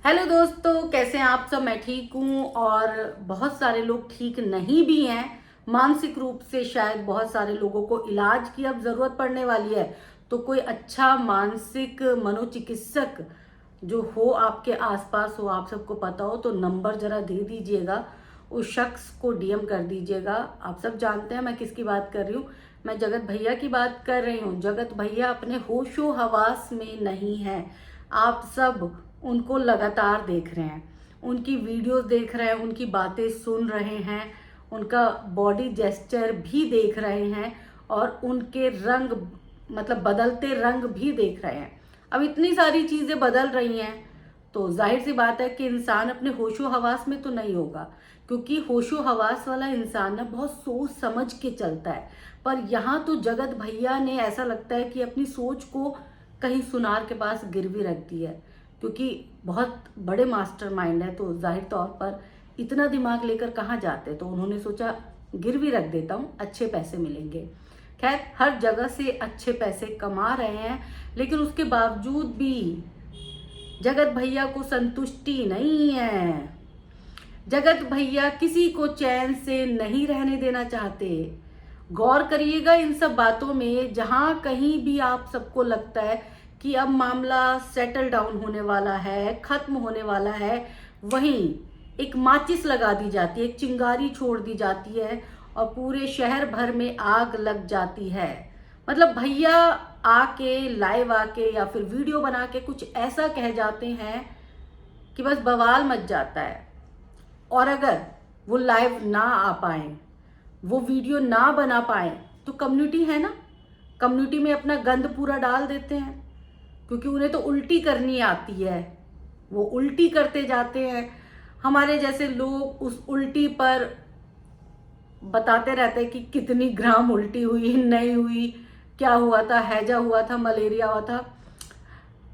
Hello दोस्तों, कैसे हैं आप सब। मैं ठीक हूँ और बहुत सारे लोग ठीक नहीं भी हैं। मानसिक रूप से शायद बहुत सारे लोगों को इलाज की अब ज़रूरत पड़ने वाली है। तो कोई अच्छा मानसिक मनोचिकित्सक जो हो आपके आसपास हो, आप सबको पता हो, तो नंबर ज़रा दे दीजिएगा, उस शख्स को डीएम कर दीजिएगा। आप सब जानते हैं मैं किसकी बात कर रही हूँ। मैं जगत भैया की बात कर रही हूँ। जगत भैया अपने होशो हवास में नहीं है। आप सब उनको लगातार देख रहे हैं, उनकी वीडियोस देख रहे हैं, उनकी बातें सुन रहे हैं, उनका बॉडी जेस्चर भी देख रहे हैं और उनके रंग मतलब बदलते रंग भी देख रहे हैं। अब इतनी सारी चीज़ें बदल रही हैं तो जाहिर सी बात है कि इंसान अपने होशो हवास में तो नहीं होगा, क्योंकि होशो हवास वाला इंसान ना बहुत सोच समझ के चलता है। पर यहाँ तो जगत भैया ने ऐसा लगता है कि अपनी सोच को कहीं सुनार के पास गिरवी रख दी है, क्योंकि बहुत बड़े मास्टरमाइंड है तो जाहिर तौर पर इतना दिमाग लेकर कहाँ जाते। तो उन्होंने सोचा गिरवी रख देता हूँ, अच्छे पैसे मिलेंगे। खैर, हर जगह से अच्छे पैसे कमा रहे हैं, लेकिन उसके बावजूद भी जगत भैया को संतुष्टि नहीं है। जगत भैया किसी को चैन से नहीं रहने देना चाहते। गौर करिएगा इन सब बातों में। जहां कहीं भी आप सबको लगता है कि अब मामला सेटल डाउन होने वाला है, खत्म होने वाला है, वहीं एक माचिस लगा दी जाती है, एक चिंगारी छोड़ दी जाती है और पूरे शहर भर में आग लग जाती है। मतलब भैया आके लाइव आके या फिर वीडियो बना के कुछ ऐसा कह जाते हैं कि बस बवाल मच जाता है। और अगर वो लाइव ना आ पाए, वो वीडियो ना बना पाए, तो कम्युनिटी है ना, कम्युनिटी में अपना गंद पूरा डाल देते हैं, क्योंकि उन्हें तो उल्टी करनी आती है। वो उल्टी करते जाते हैं। हमारे जैसे लोग उस उल्टी पर बताते रहते हैं कि कितनी ग्राम उल्टी हुई, नहीं हुई, क्या हुआ था, हैजा हुआ था, मलेरिया हुआ था।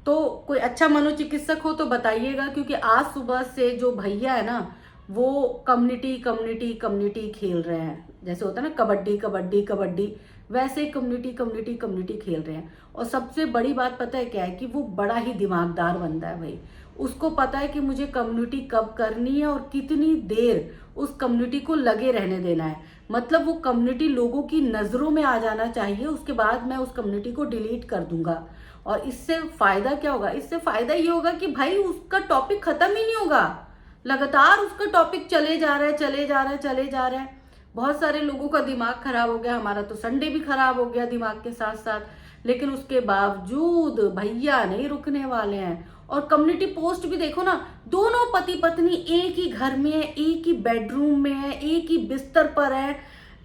तो कोई अच्छा मनोचिकित्सक हो तो बताइएगा, क्योंकि आज सुबह से जो भैया है ना, वो कम्युनिटी कम्युनिटी कम्युनिटी खेल रहे हैं। जैसे होता है ना कबड्डी कबड्डी कबड्डी, वैसे कम्युनिटी कम्युनिटी कम्युनिटी खेल रहे हैं। और सबसे बड़ी बात पता है क्या है, कि वो बड़ा ही दिमागदार बंदा है भाई। उसको पता है कि मुझे कम्युनिटी कब करनी है और कितनी देर उस कम्युनिटी को लगे रहने देना है। मतलब वो कम्युनिटी लोगों की नज़रों में आ जाना चाहिए, उसके बाद मैं उस कम्युनिटी को डिलीट कर दूंगा। और इससे फायदा क्या होगा? इससे फायदा ये होगा कि भाई उसका टॉपिक खत्म ही नहीं होगा। लगातार उसका टॉपिक चले जा रहा है, चले जा रहा है, चले जा रहा है। बहुत सारे लोगों का दिमाग खराब हो गया, हमारा तो संडे भी खराब हो गया दिमाग के साथ साथ। लेकिन उसके बावजूद भैया नहीं रुकने वाले हैं। और कम्युनिटी पोस्ट भी देखो ना, दोनों पति पत्नी एक ही घर में है, एक ही बेडरूम में है, एक ही बिस्तर पर है,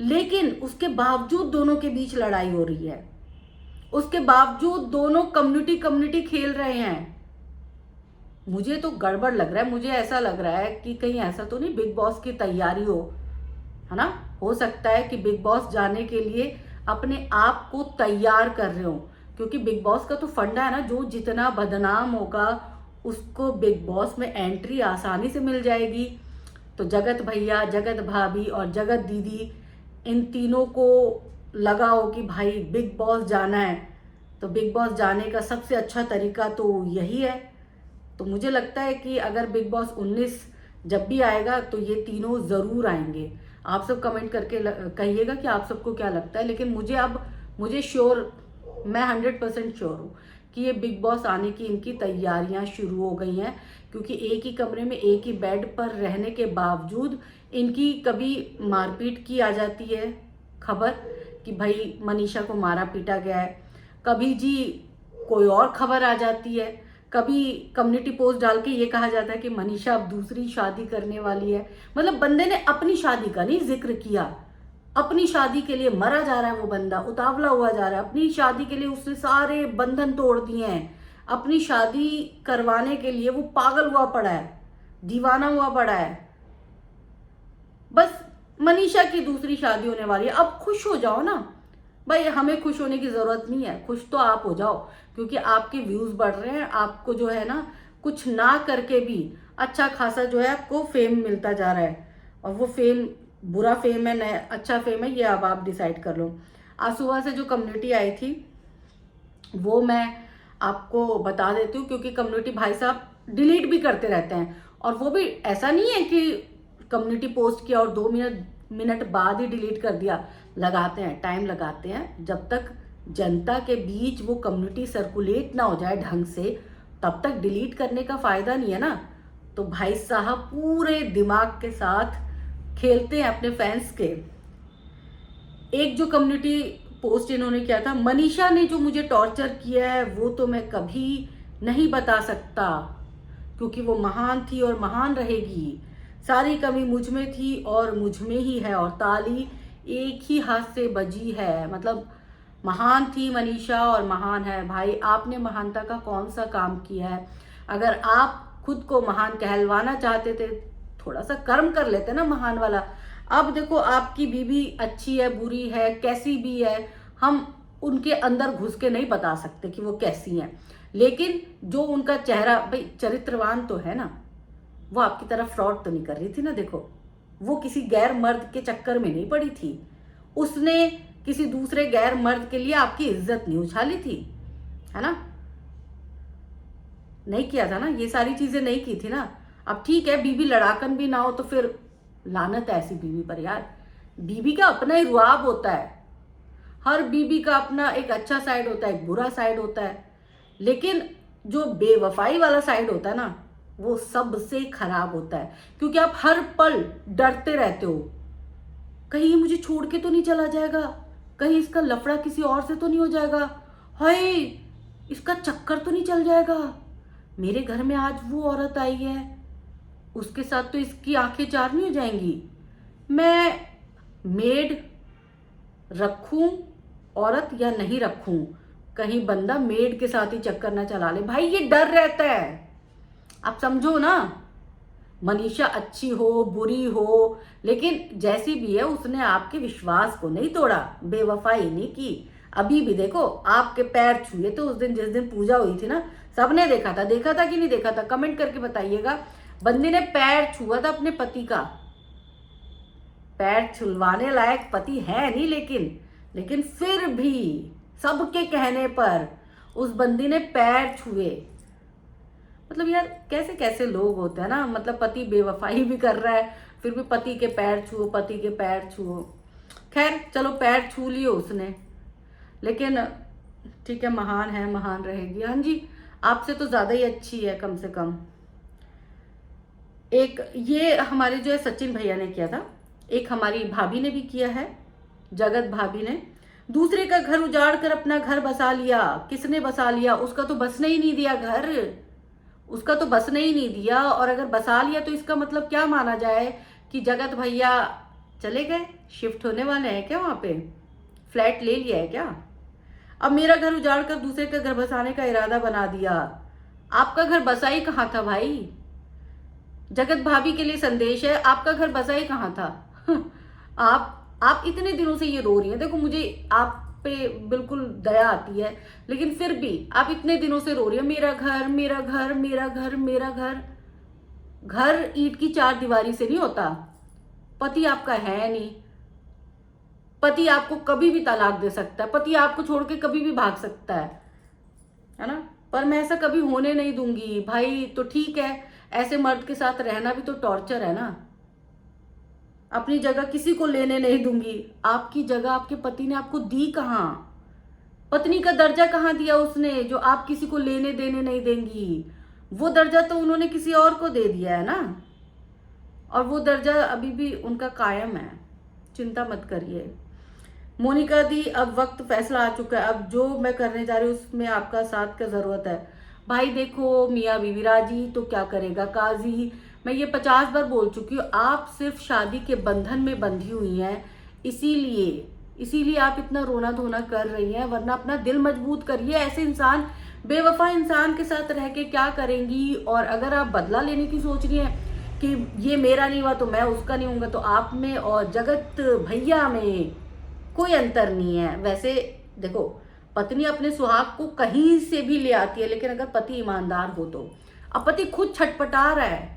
लेकिन उसके बावजूद दोनों के बीच लड़ाई हो रही है। उसके बावजूद दोनों कम्युनिटी कम्युनिटी खेल रहे हैं। मुझे तो गड़बड़ लग रहा है। मुझे ऐसा लग रहा है कि कहीं ऐसा तो नहीं बिग बॉस की तैयारी हो, है ना। हो सकता है कि बिग बॉस जाने के लिए अपने आप को तैयार कर रहे हो, क्योंकि बिग बॉस का तो फंडा है ना, जो जितना बदनाम होगा उसको बिग बॉस में एंट्री आसानी से मिल जाएगी। तो जगत भैया, जगत भाभी और जगत दीदी, इन तीनों को लगा हो कि भाई बिग बॉस जाना है, तो बिग बॉस जाने का सबसे अच्छा तरीका तो यही है। तो मुझे लगता है कि अगर बिग बॉस 19 जब भी आएगा तो ये तीनों ज़रूर आएंगे। आप सब कमेंट करके कहिएगा कि आप सबको क्या लगता है। लेकिन मुझे श्योर, मैं 100% श्योर हूँ कि ये बिग बॉस आने की इनकी तैयारियां शुरू हो गई हैं, क्योंकि एक ही कमरे में एक ही बेड पर रहने के बावजूद इनकी कभी मारपीट की आ जाती है खबर कि भाई मनीषा को मारा पीटा गया है, कभी जी कोई और खबर आ जाती है, कभी कम्युनिटी पोस्ट डाल के ये कहा जाता है कि मनीषा अब दूसरी शादी करने वाली है। मतलब बंदे ने अपनी शादी का नहीं जिक्र किया, अपनी शादी के लिए मरा जा रहा है वो बंदा, उतावला हुआ जा रहा है। अपनी शादी के लिए उसने सारे बंधन तोड़ दिए हैं। अपनी शादी करवाने के लिए वो पागल हुआ पड़ा है, दीवाना हुआ पड़ा है। बस मनीषा की दूसरी शादी होने वाली है। अब खुश हो जाओ ना भाई, हमें खुश होने की जरूरत नहीं है। खुश तो आप हो जाओ, क्योंकि आपके व्यूज बढ़ रहे हैं। आपको जो है ना, कुछ ना करके भी अच्छा खासा जो है आपको फेम मिलता जा रहा है। और वो फेम बुरा फेम है, नया अच्छा फेम है, ये अब आप डिसाइड कर लो। आज सुबह से जो कम्युनिटी आई थी वो मैं आपको बता देती हूँ, क्योंकि कम्युनिटी भाई साहब डिलीट भी करते रहते हैं। और वो भी ऐसा नहीं है कि कम्युनिटी पोस्ट किया और 2 मिनट बाद ही डिलीट कर दिया। लगाते हैं, टाइम लगाते हैं, जब तक जनता के बीच वो कम्युनिटी सर्कुलेट ना हो जाए ढंग से, तब तक डिलीट करने का फायदा नहीं है ना। तो भाई साहब पूरे दिमाग के साथ खेलते हैं अपने फैंस के। एक जो कम्युनिटी पोस्ट इन्होंने किया था, मनीषा ने जो मुझे टॉर्चर किया है वो तो मैं कभी नहीं बता सकता, क्योंकि वो महान थी और महान रहेगी। सारी कमी मुझ में थी और मुझ में ही है, और ताली एक ही हाथ से बजी है। मतलब महान थी मनीषा और महान है। भाई आपने महानता का कौन सा काम किया है? अगर आप खुद को महान कहलवाना चाहते थे, थोड़ा सा कर्म कर लेते ना महान वाला। अब देखो आपकी बीवी अच्छी है, बुरी है, कैसी भी है, हम उनके अंदर घुस के नहीं बता सकते कि वो कैसी हैं। लेकिन जो उनका चेहरा, भाई चरित्रवान तो है ना, वो आपकी तरफ फ्रॉड तो नहीं कर रही थी ना। देखो वो किसी गैर मर्द के चक्कर में नहीं पड़ी थी, उसने किसी दूसरे गैर मर्द के लिए आपकी इज्जत नहीं उछाली थी, है ना। नहीं किया था ना, ये सारी चीजें नहीं की थी ना। अब ठीक है बीवी लड़ाकन भी ना हो तो फिर लानत है ऐसी बीवी पर यार। बीवी का अपना ही रुआब होता है, हर बीवी का अपना एक अच्छा साइड होता है, एक बुरा साइड होता है। लेकिन जो बेवफाई वाला साइड होता है ना, वो सबसे खराब होता है, क्योंकि आप हर पल डरते रहते हो, कहीं ये मुझे छोड़ के तो नहीं चला जाएगा, कहीं इसका लफड़ा किसी और से तो नहीं हो जाएगा, हाय इसका चक्कर तो नहीं चल जाएगा, मेरे घर में आज वो औरत आई है उसके साथ तो इसकी आंखें चार नहीं हो जाएंगी। मैं मेड रखूं औरत या नहीं रखूं, कहीं बंदा मेड के साथ ही चक्कर ना चला ले। भाई ये डर रहता है, आप समझो ना। मनीषा अच्छी हो बुरी हो, लेकिन जैसी भी है उसने आपके विश्वास को नहीं तोड़ा, बेवफाई नहीं की। अभी भी देखो आपके पैर छुए तो उस दिन, जिस दिन पूजा हुई थी ना, सबने देखा था कि नहीं देखा था, कमेंट करके बताइएगा। बंदी ने पैर छुआ था अपने पति का। पैर छुलवाने लायक पति है नहीं, लेकिन फिर भी सबके कहने पर उस बंदी ने पैर छुए। मतलब यार कैसे कैसे लोग होते हैं ना। मतलब पति बेवफाई भी कर रहा है, फिर भी पति के पैर छुओ, पति के पैर छुओ। खैर चलो पैर छू लिए उसने, लेकिन ठीक है, महान है, महान रहेगी। हाँ जी, आपसे तो ज्यादा ही अच्छी है कम से कम। एक ये हमारे जो है सचिन भैया ने किया था, एक हमारी भाभी ने भी किया है, जगत भाभी ने। दूसरे का घर उजाड़ कर अपना घर बसा लिया। किसने बसा लिया? उसका तो बसने ही नहीं दिया घर, उसका तो बसने ही नहीं दिया। और अगर बसा लिया तो इसका मतलब क्या माना जाए कि जगत भैया चले गए, शिफ्ट होने वाले हैं क्या, वहां पे फ्लैट ले लिया है क्या? अब मेरा घर उजाड़ कर दूसरे का घर बसाने का इरादा बना दिया। आपका घर बसा ही कहाँ था भाई? जगत भाभी के लिए संदेश है, आपका घर बसा ही कहाँ था? आप इतने दिनों से ये रो रही हैं, देखो मुझे आप पे बिल्कुल दया आती है, लेकिन फिर भी आप इतने दिनों से रो रही है, मेरा घर मेरा घर मेरा घर मेरा घर। घर ईंट की चार दीवारी से नहीं होता। पति आपका है नहीं, पति आपको कभी भी तलाक दे सकता है, पति आपको छोड़ के कभी भी भाग सकता है ना। पर मैं ऐसा कभी होने नहीं दूंगी भाई। तो ठीक है, ऐसे मर्द के साथ रहना भी तो टॉर्चर है ना। अपनी जगह किसी को लेने नहीं दूंगी। आपकी जगह आपके पति ने आपको दी कहाँ? पत्नी का दर्जा कहाँ दिया उसने, जो आप किसी को लेने देने नहीं देंगी? वो दर्जा तो उन्होंने किसी और को दे दिया है ना, और वो दर्जा अभी भी उनका कायम है, चिंता मत करिए। मोनिका दी, अब वक्त फैसला आ चुका है, अब जो मैं करने जा रही हूँ उसमें आपका साथ का जरूरत है। भाई देखो मियाँ बीवी राजी तो क्या करेगा काजी। मैं ये 50 बार बोल चुकी हूँ, आप सिर्फ शादी के बंधन में बंधी हुई हैं, इसीलिए आप इतना रोना धोना कर रही हैं। वरना अपना दिल मजबूत करिए। ऐसे इंसान, बेवफा इंसान के साथ रह के क्या करेंगी? और अगर आप बदला लेने की सोच रही हैं कि ये मेरा नहीं हुआ तो मैं उसका नहीं हूँगा, तो आप में और जगत भैया में कोई अंतर नहीं है। वैसे देखो, पत्नी अपने सुहाग को कहीं से भी ले आती है, लेकिन अगर पति ईमानदार हो तो। अब पति खुद छटपटा रहा है,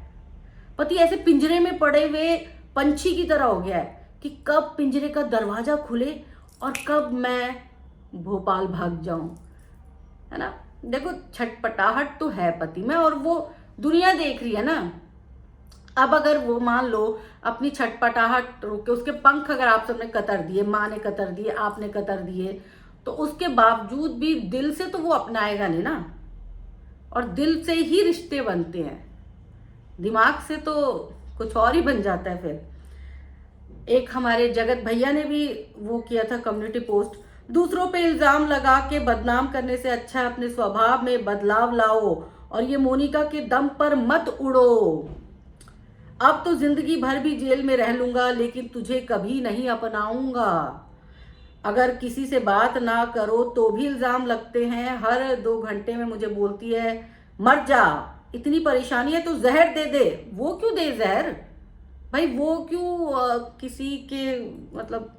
पति ऐसे पिंजरे में पड़े हुए पंछी की तरह हो गया है कि कब पिंजरे का दरवाजा खुले और कब मैं भोपाल भाग जाऊं, है ना। देखो छटपटाहट तो है पति में, और दुनिया देख रही है ना। अब अगर वो मान लो अपनी छटपटाहट रोक के, उसके पंख अगर आप सबने कतर दिए, माँ ने कतर दिए, आपने कतर दिए, तो उसके बावजूद भी दिल से तो वो अपनाएगा नहीं ना। और दिल से ही रिश्ते बनते हैं, दिमाग से तो कुछ और ही बन जाता है। फिर एक हमारे जगत भैया ने भी वो किया था कम्युनिटी पोस्ट, दूसरों पे इल्जाम लगा के बदनाम करने से अच्छा अपने स्वभाव में बदलाव लाओ और ये मोनिका के दम पर मत उड़ो। अब तो जिंदगी भर भी जेल में रह लूंगा लेकिन तुझे कभी नहीं अपनाऊंगा। अगर किसी से बात ना करो तो भी इल्जाम लगते हैं, हर 2 घंटे में मुझे बोलती है मर जा, इतनी परेशानी है तो जहर दे दे। वो क्यों दे जहर भाई, वो क्यों किसी के मतलब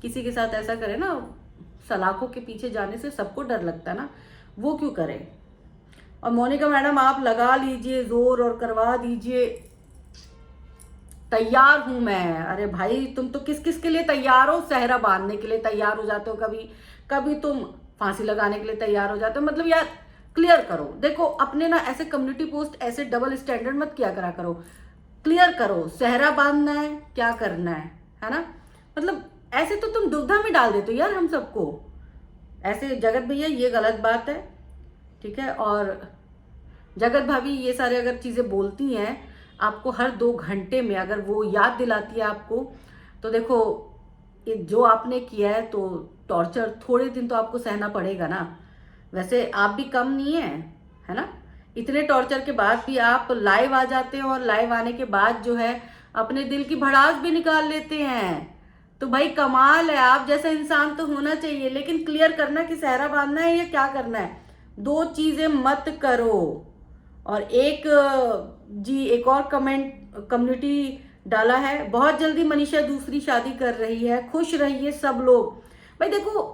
किसी के साथ ऐसा करे ना, सलाखों के पीछे जाने से सबको डर लगता है ना, वो क्यों करे। और मोनिका मैडम आप लगा लीजिए जोर और करवा दीजिए, तैयार हूं मैं। अरे भाई तुम तो किस किस के लिए तैयार हो, सहरा बांधने के लिए तैयार हो जाते हो, कभी कभी तुम फांसी लगाने के लिए तैयार हो जाते हो। मतलब यार क्लियर करो। देखो अपने ना ऐसे कम्युनिटी पोस्ट ऐसे डबल स्टैंडर्ड मत किया करा करो, क्लियर करो सहरा बांधना है क्या करना है ना। मतलब ऐसे तो तुम दुविधा में डाल देते हो यार हम सबको। ऐसे जगत भैया ये गलत बात है, ठीक है। और जगत भाभी ये सारे अगर चीजें बोलती हैं आपको हर 2 घंटे में, अगर वो याद दिलाती है आपको, तो देखो ये जो आपने किया है तो टॉर्चर थोड़े दिन तो आपको सहना पड़ेगा ना। वैसे आप भी कम नहीं है ना। इतने टॉर्चर के बाद भी आप लाइव आ जाते हैं और लाइव आने के बाद जो है अपने दिल की भड़ास भी निकाल लेते हैं। तो भाई कमाल है, आप जैसा इंसान तो होना चाहिए। लेकिन क्लियर करना कि सहरा बांधना है या क्या करना है, 2 चीजें मत करो। और एक जी एक और कमेंट कम्युनिटी डाला है, बहुत जल्दी मनीषा दूसरी शादी कर रही है, खुश रहिए सब लोग। भाई देखो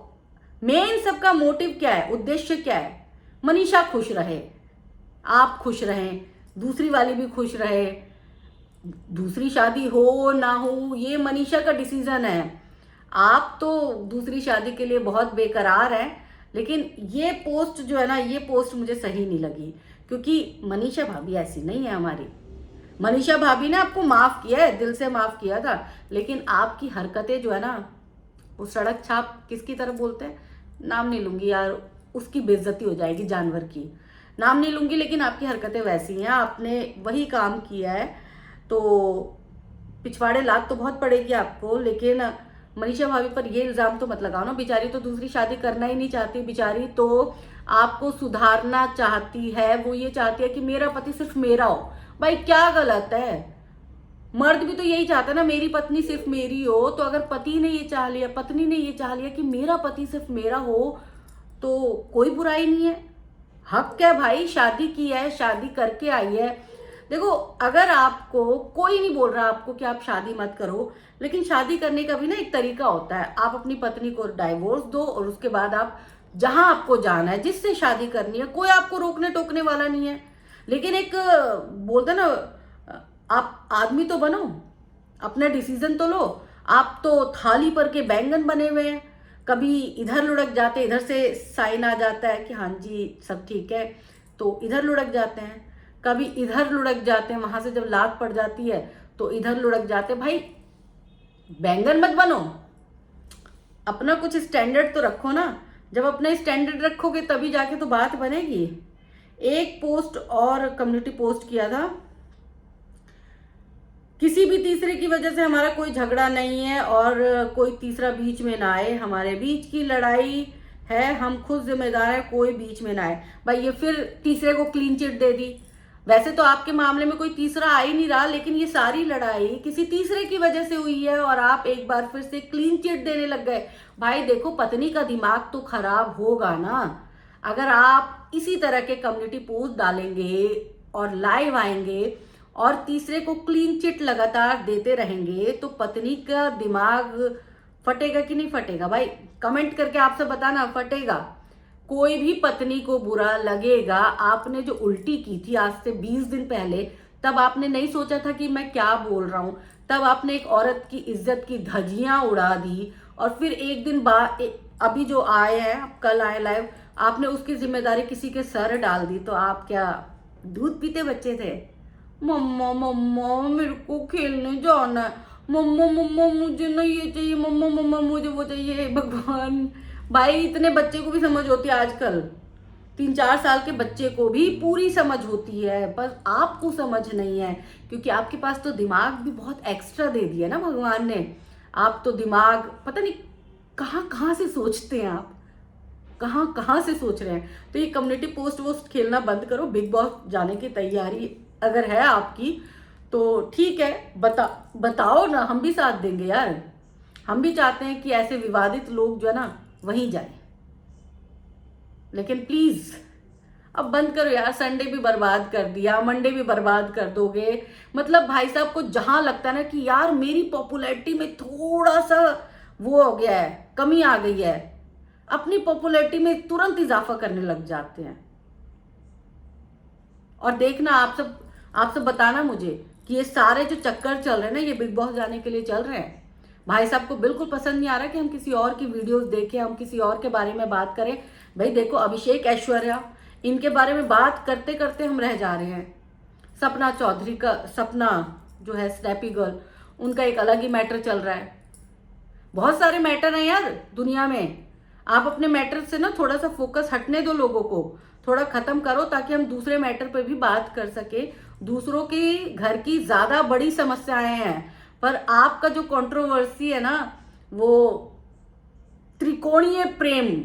मेन सबका मोटिव क्या है, उद्देश्य क्या है, मनीषा खुश रहे, आप खुश रहें, दूसरी वाली भी खुश रहे। दूसरी शादी हो ना हो ये मनीषा का डिसीजन है। आप तो दूसरी शादी के लिए बहुत बेकरार हैं, लेकिन ये पोस्ट जो है ना, ये पोस्ट मुझे सही नहीं लगी, क्योंकि मनीषा भाभी ऐसी नहीं है हमारी। मनीषा भाभी ने आपको माफ किया है, दिल से माफ किया था, लेकिन आपकी हरकतें जो है ना, वो सड़क छाप किसकी तरफ बोलते हैं, नाम नहीं लूंगी यार, उसकी बेइज्जती हो जाएगी जानवर की, नाम नहीं लूंगी, लेकिन आपकी हरकतें वैसी हैं, आपने वही काम किया है। तो पिछवाड़े लात तो बहुत पड़ेगी आपको, लेकिन मनीषा भाभी पर ये इल्जाम तो मत लगाओ ना। बेचारी तो दूसरी शादी करना ही नहीं चाहती, बेचारी तो आपको सुधारना चाहती है। वो ये चाहती है कि मेरा पति सिर्फ मेरा हो। भाई क्या गलत है, मर्द भी तो यही चाहता है ना, मेरी पत्नी सिर्फ मेरी हो। तो अगर पति ने ये चाह लिया, पत्नी ने ये चाह लिया कि मेरा पति सिर्फ मेरा हो, तो कोई बुराई नहीं है, हक है भाई। शादी की है, शादी करके आई है। देखो अगर आपको कोई नहीं बोल रहा आपको कि आप शादी मत करो, लेकिन शादी करने का भी ना एक तरीका होता है। आप अपनी पत्नी को डाइवोर्स दो और उसके बाद आप जहां आपको जाना है, जिससे शादी करनी है, कोई आपको रोकने टोकने वाला नहीं है। लेकिन एक बोलते ना, आप आदमी तो बनो, अपना डिसीजन तो लो। आप तो थाली पर के बैंगन बने हुए हैं, कभी इधर लुढ़क जाते, इधर से साइन आ जाता है कि हाँ जी सब ठीक है, तो इधर लुढ़क जाते हैं, कभी इधर लुढ़क जाते हैं, वहां से जब लात पड़ जाती है तो इधर लुढ़क जाते हैं। भाई बैंगन मत बनो, अपना कुछ स्टैंडर्ड तो रखो ना। जब अपना स्टैंडर्ड रखोगे तभी जाके तो बात बनेगी। एक पोस्ट और कम्युनिटी पोस्ट किया था, किसी भी तीसरे की वजह से हमारा कोई झगड़ा नहीं है और कोई तीसरा बीच में ना आए, हमारे बीच की लड़ाई है, हम खुद जिम्मेदार है, कोई बीच में ना आए। भाई ये फिर तीसरे को क्लीन चिट दे दी। वैसे तो आपके मामले में कोई तीसरा आ ही नहीं रहा, लेकिन ये सारी लड़ाई किसी तीसरे की वजह से हुई है और आप एक बार फिर से क्लीन चिट देने लग गए। भाई देखो पत्नी का दिमाग तो खराब होगा ना। अगर आप इसी तरह के कम्युनिटी पोस्ट डालेंगे और लाइव आएंगे और तीसरे को क्लीन चिट लगातार देते रहेंगे, तो पत्नी का दिमाग फटेगा कि नहीं फटेगा? भाई कमेंट करके आपसे बताना, फटेगा। कोई भी पत्नी को बुरा लगेगा। आपने जो उल्टी की थी आज से 20 दिन पहले, तब आपने नहीं सोचा था कि मैं क्या बोल रहा हूं, तब आपने एक औरत की इज्जत की धज्जियां उड़ा दी। और फिर एक दिन बाद अभी जो आए हैं, कल आए लाइव, आपने उसकी जिम्मेदारी किसी के सर डाल दी। तो आप क्या दूध पीते बच्चे थे। मम्मा मम्मा मेरे को खेलने जाना है, मम्मा मम्मा मुझे ना ये चाहिए, मम्मा मम्मा मुझे वो चाहिए। भगवान भाई, इतने बच्चे को भी समझ होती है आजकल, 3-4 साल के बच्चे को भी पूरी समझ होती है, पर आपको समझ नहीं है क्योंकि आपके पास तो दिमाग भी बहुत एक्स्ट्रा दे दिया ना भगवान ने। आप तो दिमाग पता नहीं कहाँ कहाँ से सोचते हैं, आप कहाँ कहाँ से सोच रहे हैं। तो ये कम्युनिटी पोस्ट वोस्ट खेलना बंद करो। बिग बॉस जाने की तैयारी अगर है आपकी तो ठीक है, बताओ ना, हम भी साथ देंगे यार। हम भी चाहते हैं कि ऐसे विवादित लोग जो है ना वहीं जाए, लेकिन प्लीज अब बंद करो यार। संडे भी बर्बाद कर दिया, मंडे भी बर्बाद कर दोगे। मतलब भाई साहब को जहां लगता है ना कि यार मेरी पॉपुलैरिटी में थोड़ा सा वो हो गया है, कमी आ गई है, अपनी पॉपुलैरिटी में तुरंत इजाफा करने लग जाते हैं। और देखना आप सब बताना मुझे कि ये सारे जो चक्कर चल रहे हैं ना, ये बिग बॉस जाने के लिए चल रहे हैं। भाई साहब को बिल्कुल पसंद नहीं आ रहा कि हम किसी और की वीडियोस देखें, हम किसी और के बारे में बात करें। भाई देखो, अभिषेक, ऐश्वर्या, इनके बारे में बात करते करते हम रह जा रहे हैं। सपना चौधरी का, सपना जो है स्नैपी गर्ल, उनका एक अलग ही मैटर चल रहा है। बहुत सारे मैटर हैं यार दुनिया में। आप अपने मैटर से ना थोड़ा सा फोकस हटने दो, लोगों को थोड़ा खत्म करो ताकि हम दूसरे मैटर पर भी बात कर सके। दूसरों के घर की ज्यादा बड़ी समस्याएं हैं, पर आपका जो कंट्रोवर्सी है ना, वो त्रिकोणीय प्रेम,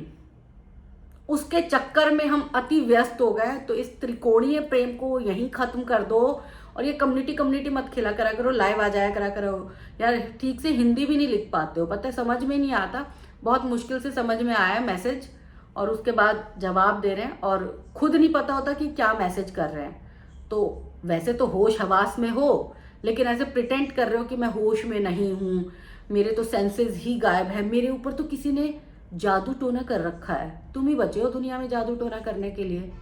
उसके चक्कर में हम अति व्यस्त हो गए। तो इस त्रिकोणीय प्रेम को यहीं खत्म कर दो। और ये कम्युनिटी मत खेला करा करो, लाइव आ जाया करा करो यार। ठीक से हिंदी भी नहीं लिख पाते हो, पता है, समझ में नहीं आता। बहुत मुश्किल से समझ में आया मैसेज, और उसके बाद जवाब दे रहे हैं और खुद नहीं पता होता कि क्या मैसेज कर रहे हैं। तो वैसे तो होश हवास में हो, लेकिन ऐसे प्रिटेंड कर रहे हो कि मैं होश में नहीं हूँ, मेरे तो सेंसेस ही गायब है, मेरे ऊपर तो किसी ने जादू टोना कर रखा है। तुम ही बचे हो दुनिया में जादू टोना करने के लिए।